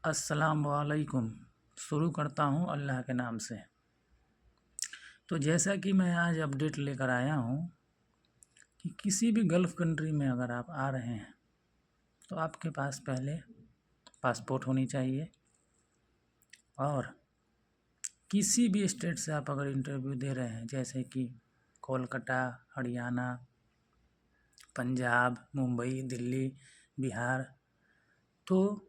अस्सलाम वालेकुम। शुरू करता हूँ अल्लाह के नाम से। तो जैसा कि मैं आज अपडेट लेकर आया हूँ कि किसी भी गल्फ़ कंट्री में अगर आप आ रहे हैं तो आपके पास पहले पासपोर्ट होनी चाहिए, और किसी भी स्टेट से आप अगर इंटरव्यू दे रहे हैं, जैसे कि कोलकाता, हरियाणा, पंजाब, मुंबई, दिल्ली, बिहार, तो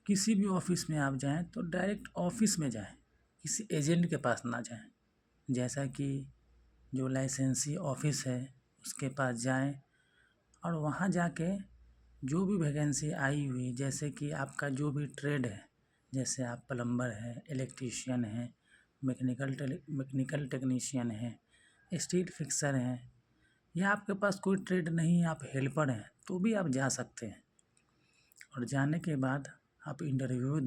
किसी भी ऑफ़िस में आप जाएं तो डायरेक्ट ऑफ़िस में जाएं, किसी एजेंट के पास ना जाएं। जैसा कि जो लाइसेंसी ऑफ़िस है उसके पास जाएं, और वहाँ जाके जो भी वैकेंसी आई हुई, जैसे कि आपका जो भी ट्रेड है, जैसे आप प्लम्बर हैं, इलेक्ट्रीशियन हैं, मैकेनिकल टेक्नीशियन हैं, स्ट्रीट फिक्सर हैं, या आपके पास कोई ट्रेड नहीं है, आप हेल्पर हैं, तो भी आप जा सकते हैं। और जाने के बाद आप इंटरव्यू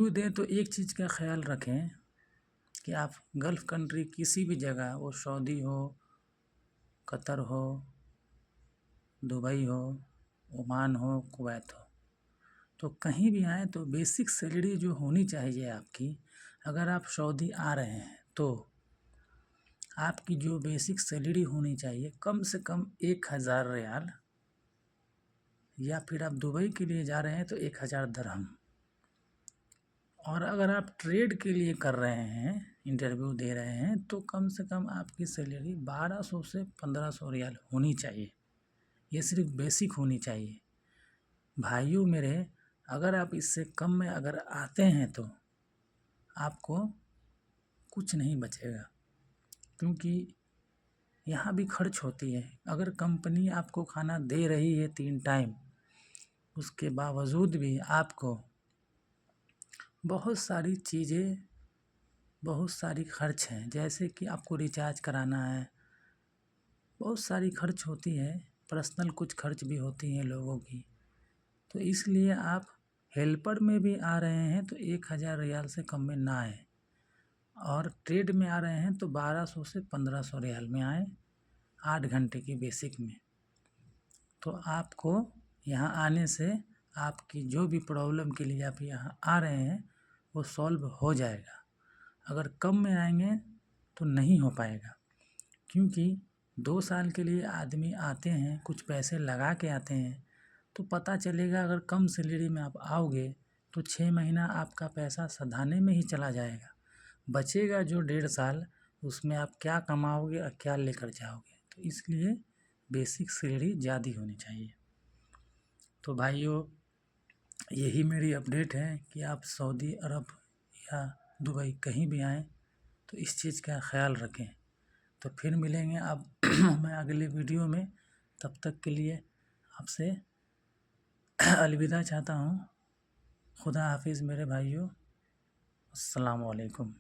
दें तो एक चीज़ का ख्याल रखें कि आप गल्फ़ कंट्री किसी भी जगह, वो सऊदी हो, कतर हो, दुबई हो, ओमान हो, कुवैत हो, तो कहीं भी आएँ तो बेसिक सैलरी जो होनी चाहिए आपकी, अगर आप सऊदी आ रहे हैं तो आपकी जो बेसिक सैलरी होनी चाहिए कम से कम 1000 रियाल, या फिर आप दुबई के लिए जा रहे हैं तो 1000 दरहम। और अगर आप ट्रेड के लिए कर रहे हैं, इंटरव्यू दे रहे हैं, तो कम से कम आपकी सैलरी 1200 से 1500 रियाल होनी चाहिए। ये सिर्फ बेसिक होनी चाहिए। भाइयों मेरे, अगर आप इससे कम में अगर आते हैं तो आपको कुछ नहीं बचेगा, क्योंकि यहाँ भी खर्च होती है। अगर कंपनी आपको खाना दे रही है 3 टाइम, उसके बावजूद भी आपको बहुत सारी चीज़ें, बहुत सारी खर्च हैं, जैसे कि आपको रिचार्ज कराना है, बहुत सारी खर्च होती है, पर्सनल कुछ खर्च भी होती हैं लोगों की। तो इसलिए आप हेल्पर में भी आ रहे हैं तो 1000 रियाल से कम में ना आए, और ट्रेड में आ रहे हैं तो 1200 से 1500 रियाल में आए, 8 घंटे की बेसिक में। तो आपको यहाँ आने से आपकी जो भी प्रॉब्लम के लिए आप यहाँ आ रहे हैं वो सॉल्व हो जाएगा। अगर कम में आएंगे तो नहीं हो पाएगा, क्योंकि 2 साल के लिए आदमी आते हैं, कुछ पैसे लगा के आते हैं, तो पता चलेगा अगर कम सैलरी में आप आओगे तो 6 महीना आपका पैसा सधाने में ही चला जाएगा। बचेगा जो 1.5 साल, उसमें आप क्या कमाओगे और क्या लेकर जाओगे। तो इसलिए बेसिक सैलरी ज़्यादा होनी चाहिए। तो भाइयों, यही मेरी अपडेट है कि आप सऊदी अरब या दुबई कहीं भी आएँ तो इस चीज़ का ख्याल रखें। तो फिर मिलेंगे अब मैं अगले वीडियो में। तब तक के लिए आपसे अलविदा चाहता हूँ। खुदा हाफिज़ मेरे भाइयों। अस्सलाम वालेकुम।